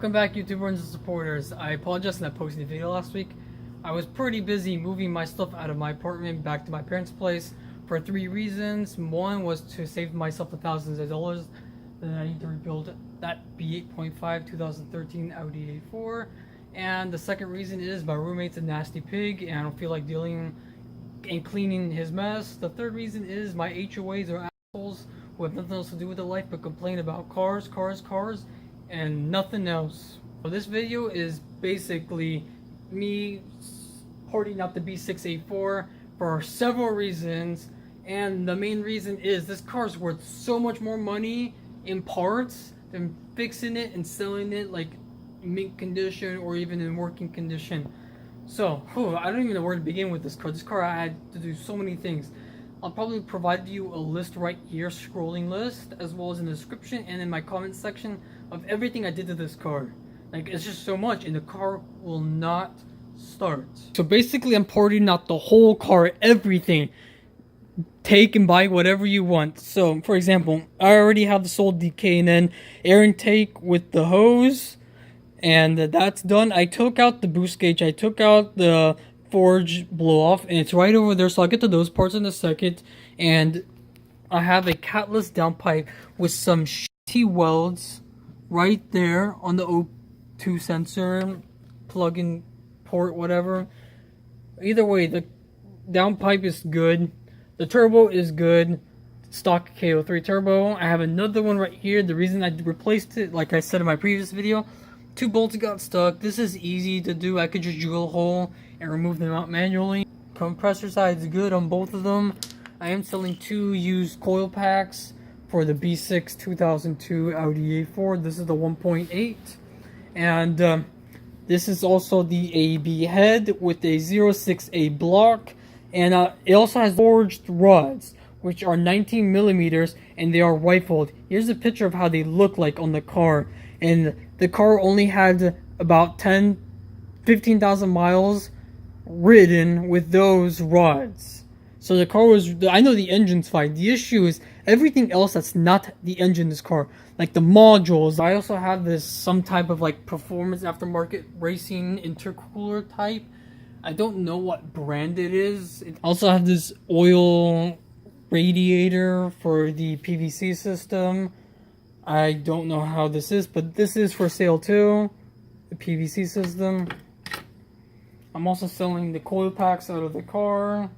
Welcome back, YouTubers and supporters. I apologize for not posting the video last week. I was pretty busy moving my stuff out of my apartment back to my parents' place for 3 reasons. One was to save myself thousands of dollars. Then I need to rebuild that B8.5 2013 Audi A4. And the second reason is my roommate's a nasty pig and I don't feel like dealing and cleaning his mess. The third reason is my HOAs are assholes who have nothing else to do with their life but complain about cars, and nothing else. So this video is basically me porting out the B6A4 for several reasons, and the main reason is this car is worth so much more money in parts than fixing it and selling it like mint condition or even in working condition. So I don't even know where to begin with this car. This car, I had to do so many things. I'll probably provide you a list right here, scrolling list, as well as in the description and in my comment section of everything I did to this car. Like, it's just so much, and the car will not start. So basically, I'm porting out the whole car, everything. Take and buy whatever you want. So, for example, I already have the sold K&N air intake with the hose, and that's done. I took out the boost gauge, I took out the forge blow off, and it's right over there, so I'll get to those parts in a second. And I have a catless downpipe with some shitty welds right there on the O2 sensor, plug-in port, whatever. Either way, the downpipe is good, the turbo is good, stock KO3 turbo. I have another one right here. The reason I replaced it, like I said in my previous video, 2 bolts got stuck. This is easy to do. I could just drill a hole and remove them out manually. Compressor side is good on both of them. I am selling 2 used coil packs for the B6 2002 Audi A4. This is the 1.8, and this is also the AB head with a 06A block, and it also has forged rods, which are 19 millimeters, and they are rifled. Here's a picture of how they look like on the car, and the car only had about 15,000 miles ridden with those rods. So the car was, I know the engine's fine. The issue is everything else that's not the engine in this car, like the modules. I also have this some type of like performance aftermarket racing intercooler type. I don't know what brand it is. I also have this oil radiator for the PVC system. I don't know how this is, but this is for sale too, the PVC system. I'm also selling the coil packs out of the car,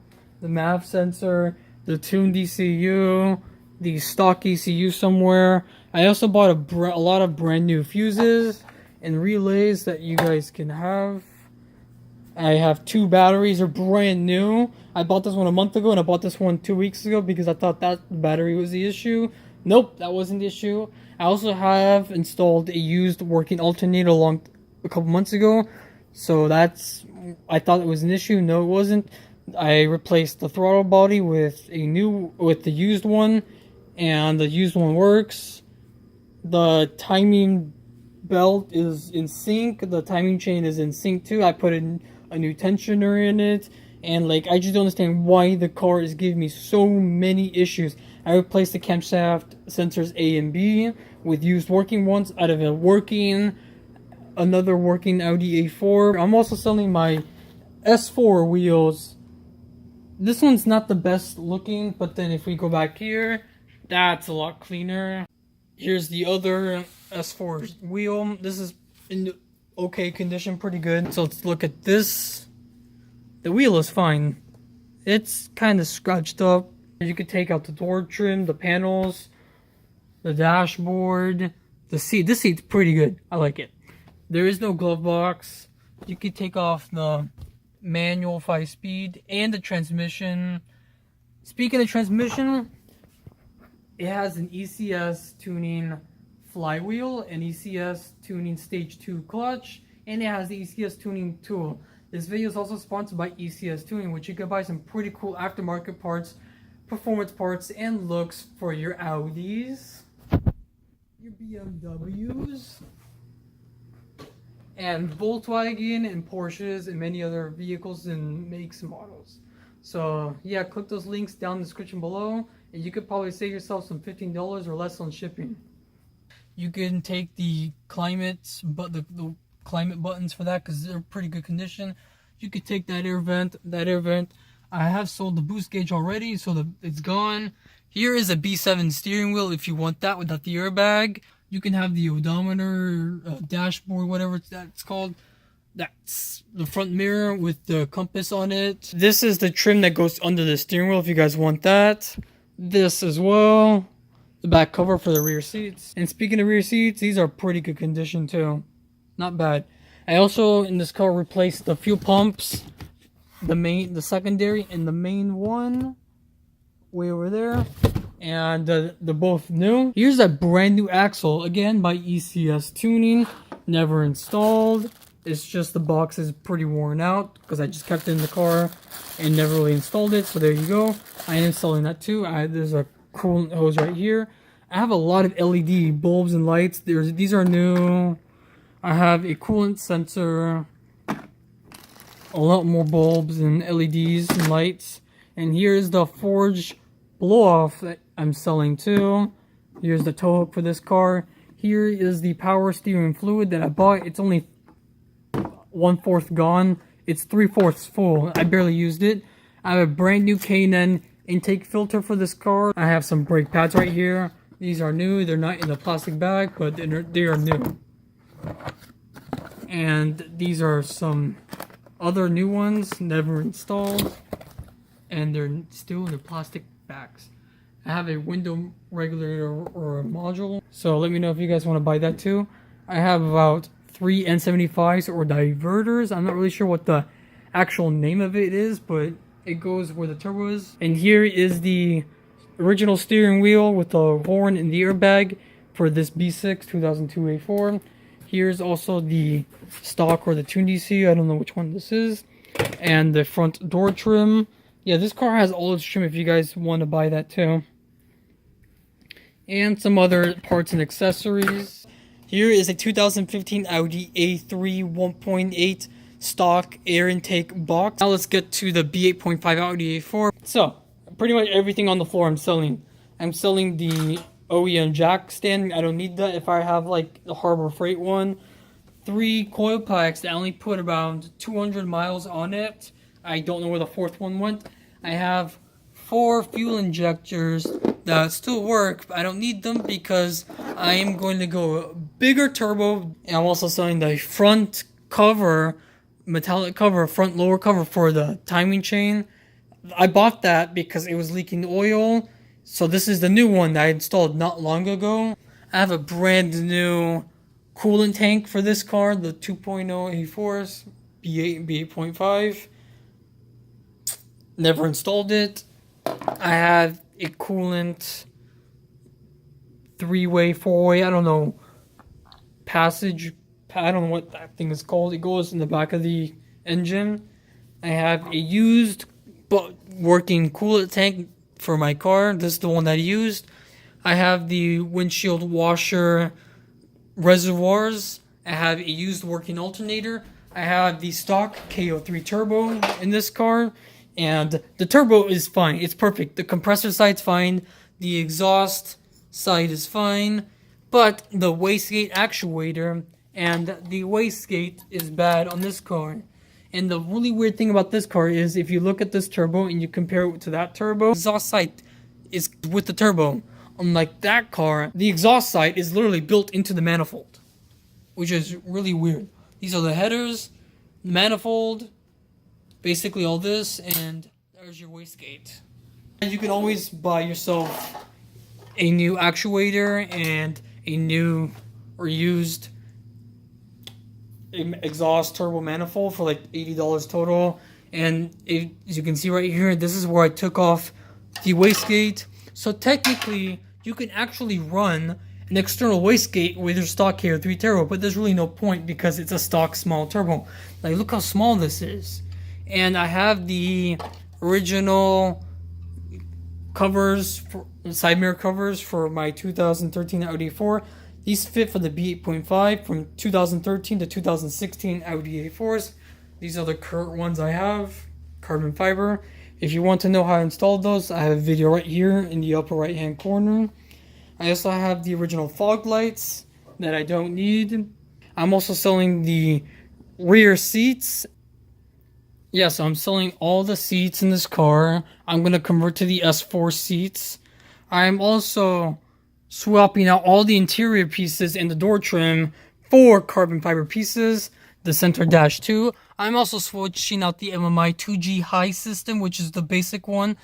the MAV sensor, the tuned ECU, the stock ECU somewhere. I also bought a lot of brand new fuses and relays that you guys can have. I have 2 batteries, are brand new. I bought this one a month ago and I bought this one 2 weeks ago because I thought that battery was the issue. Nope, that wasn't the issue. I also have installed a used working alternator a couple months ago. So that's, I thought it was an issue. No, it wasn't. I replaced the throttle body with the used one, and the used one works. The timing belt is in sync. The timing chain is in sync too. I put in a new tensioner in it, and like, I just don't understand why the car is giving me so many issues. I replaced the camshaft sensors A and B with used working ones out of another working Audi A4. I'm also selling my S4 wheels. This one's not the best looking, but then if we go back here, that's a lot cleaner. Here's the other S4 wheel. This is in okay condition, pretty good. So let's look at this. The wheel is fine. It's kind of scratched up. You could take out the door trim, the panels, the dashboard, the seat. This seat's pretty good. I like it. There is no glove box. You could take off the manual 5-speed and the transmission. Speaking of transmission, it has an ECS Tuning flywheel, an ECS Tuning Stage 2 clutch, and it has the ECS Tuning tool. This video is also sponsored by ECS Tuning, which you can buy some pretty cool aftermarket parts, performance parts, and looks for your Audis, your BMWs, and Volkswagen and Porsches and many other vehicles and makes and models. So yeah, click those links down in the description below, and you could probably save yourself some $15 or less on shipping. You can take the climate, but the climate buttons for that, because they're pretty good condition. You could take that air vent. I have sold the boost gauge already, so it's gone. Here is a B7 steering wheel if you want that without the airbag. You can have the odometer, dashboard, whatever that's called. That's the front mirror with the compass on it. This is the trim that goes under the steering wheel if you guys want that. This as well. The back cover for the rear seats. And speaking of rear seats, these are pretty good condition too. Not bad. I also, in this car, replaced the fuel pumps. The secondary and the main one. Way over there. And they're both new. Here's a brand new axle, again by ECS Tuning. Never installed. It's just the box is pretty worn out because I just kept it in the car and never really installed it. So there you go. I am installing that too. There's a coolant hose right here. I have a lot of LED bulbs and lights. These are new. I have a coolant sensor. A lot more bulbs and LEDs and lights. And here's the forge blow-off that I'm selling too. Here's the tow hook for this car. Here is the power steering fluid that I bought. It's only 1/4 gone. It's 3/4 full. I barely used it. I have a brand new K&N intake filter for this car. I have some brake pads right here. These are new. They're not in the plastic bag, but they are new. And these are some other new ones, never installed. And they're still in the plastic bags. I have a window regulator or a module. So let me know if you guys want to buy that too. I have about 3 N75s or diverters. I'm not really sure what the actual name of it is, but it goes where the turbo is. And here is the original steering wheel with the horn and the airbag for this B6 2002 A4. Here's also the stock or the tuned DC. I don't know which one this is. And the front door trim. Yeah, this car has all its trim if you guys want to buy that too. And some other parts and accessories. Here is a 2015 Audi A3 1.8 stock air intake box. Now let's get to the B8.5 Audi A4. So, pretty much everything on the floor I'm selling. I'm selling the OEM jack stand. I don't need that if I have like the Harbor Freight one. 3 coil packs that I only put around 200 miles on it. I don't know where the 4th one went. I have 4 fuel injectors that still work, but I don't need them because I am going to go bigger turbo. And I'm also selling the front cover, metallic cover, front lower cover for the timing chain. I bought that because it was leaking oil. So this is the new one that I installed not long ago. I have a brand new coolant tank for this car, the 2.0 A4's, B8.5. Never installed it. I have a coolant 3-way, 4-way, I don't know, passage. I don't know what that thing is called. It goes in the back of the engine. I have a used but working coolant tank for my car. This is the one that I used. I have the windshield washer reservoirs. I have a used working alternator. I have the stock KO3 turbo in this car. And the turbo is fine. It's perfect. The compressor side's fine. The exhaust side is fine. But the wastegate actuator and the wastegate is bad on this car. And the really weird thing about this car is if you look at this turbo and you compare it to that turbo, the exhaust side is with the turbo. Unlike that car, the exhaust side is literally built into the manifold, which is really weird. These are the headers, the manifold, basically all this, and there's your wastegate. And you can always buy yourself a new actuator and a new or used exhaust turbo manifold for like $80 total. And as you can see right here, this is where I took off the wastegate. So technically, you can actually run an external wastegate with your stock KO3 turbo, but there's really no point because it's a stock small turbo. Like, look how small this is. And I have the original covers, side mirror covers for my 2013 Audi A4. These fit for the B8.5 from 2013 to 2016 Audi A4's. These are the current ones I have, carbon fiber. If you want to know how I installed those, I have a video right here in the upper right hand corner. I also have the original fog lights. that I don't need. I'm also selling the rear seats. Yeah, so I'm selling all the seats in this car. I'm going to convert to the S4 seats. I'm also swapping out all the interior pieces and the door trim for carbon fiber pieces, the center dash 2. I'm also switching out the MMI 2G high system, which is the basic one,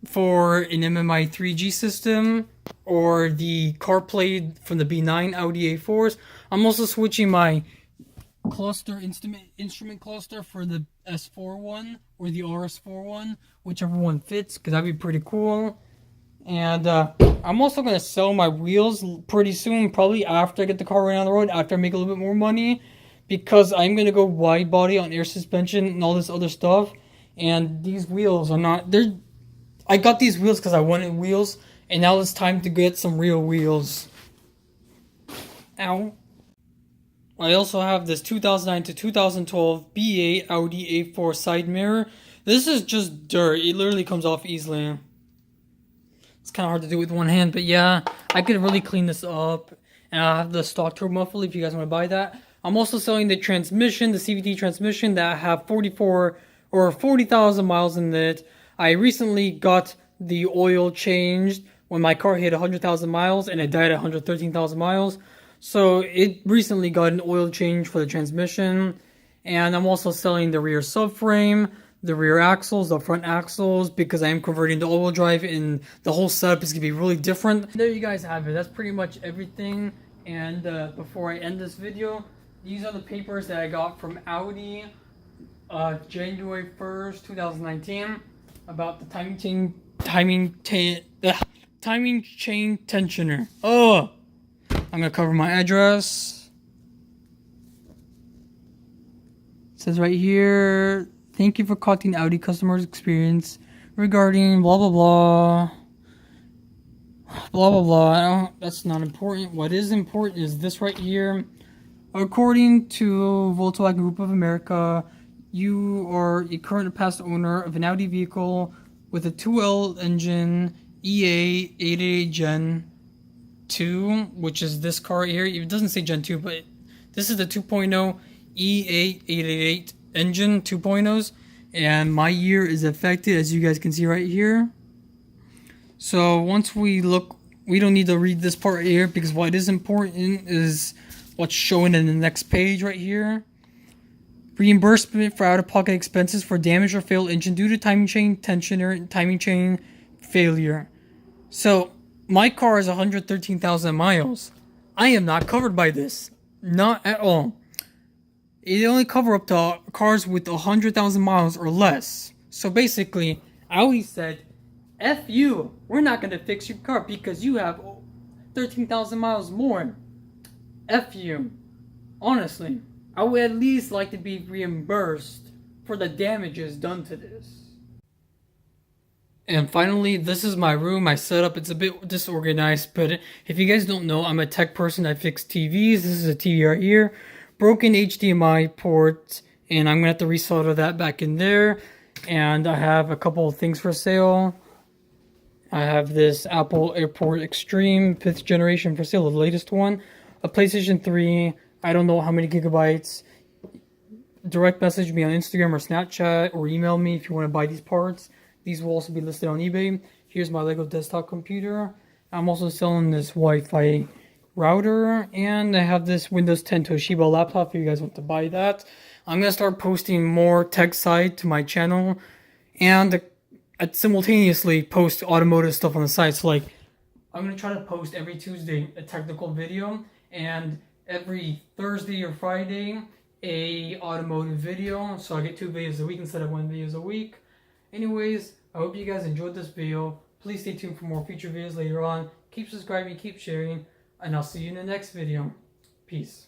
for an MMI 3G system, or the CarPlay from the B9 Audi A4's. I'm also switching my cluster instrument cluster for the S4 one or the RS4 one, whichever one fits, because that'd be pretty cool. And I'm also going to sell my wheels pretty soon, probably after I get the car running on the road, after I make a little bit more money, because I'm going to go wide body on air suspension and all this other stuff. And these wheels are not, I got these wheels because I wanted wheels, and now it's time to get some real wheels. Ow. I also have this 2009 to 2012 B8 Audi A4 side mirror. This is just dirt. It literally comes off easily. It's kind of hard to do with one hand, but yeah, I could really clean this up. And I have the stock turbo muffler if you guys want to buy that. I'm also selling the transmission, the CVT transmission that have 40,000 miles in it. I recently got the oil changed when my car hit 100,000 miles and it died at 113,000 miles. So it recently got an oil change for the transmission. And I'm also selling the rear subframe, the rear axles, the front axles, because I am converting to all-wheel drive and the whole setup is going to be really different. There you guys have it. That's pretty much everything. And before I end this video, these are the papers that I got from Audi January 1st, 2019 about the timing chain tensioner. Oh! I'm going to cover my address. It says right here, thank you for contacting Audi customers experience regarding blah, blah, blah. Blah, blah, blah. That's not important. What is important is this right here. According to Volkswagen Group of America, you are a current past owner of an Audi vehicle with a 2L engine, EA888 Gen 2, which is this car right here. It doesn't say Gen 2, but this is the 2.0 EA888 engine 2.0s, and my year is affected, as you guys can see right here. So once we look, we don't need to read this part here, because what is important is what's shown in the next page right here. Reimbursement for out-of-pocket expenses for damaged or failed engine due to timing chain tensioner and timing chain failure. So my car is 113,000 miles. I am not covered by this. Not at all. It only covers up to cars with 100,000 miles or less. So basically, Audi said, F you, we're not going to fix your car because you have 13,000 miles more. F you. Honestly, I would at least like to be reimbursed for the damages done to this. And finally, this is my room, my setup. It's a bit disorganized, but if you guys don't know, I'm a tech person. I fix TVs. This is a TV right here. Broken HDMI port, and I'm going to have to resolder that back in there. And I have a couple of things for sale. I have this Apple Airport Extreme 5th generation for sale, the latest one. A PlayStation 3, I don't know how many gigabytes. Direct message me on Instagram or Snapchat, or email me if you want to buy these parts. These will also be listed on eBay. Here's my Lego desktop computer. I'm also selling this Wi-Fi router, and I have this Windows 10 Toshiba laptop if you guys want to buy that. I'm going to start posting more tech side to my channel, and simultaneously post automotive stuff on the side. So like, I'm going to try to post every Tuesday a technical video, and every Thursday or Friday a automotive video. So I get 2 videos a week instead of 1 video a week. Anyways, I hope you guys enjoyed this video. Please stay tuned for more future videos later on. Keep subscribing, keep sharing, and I'll see you in the next video. Peace.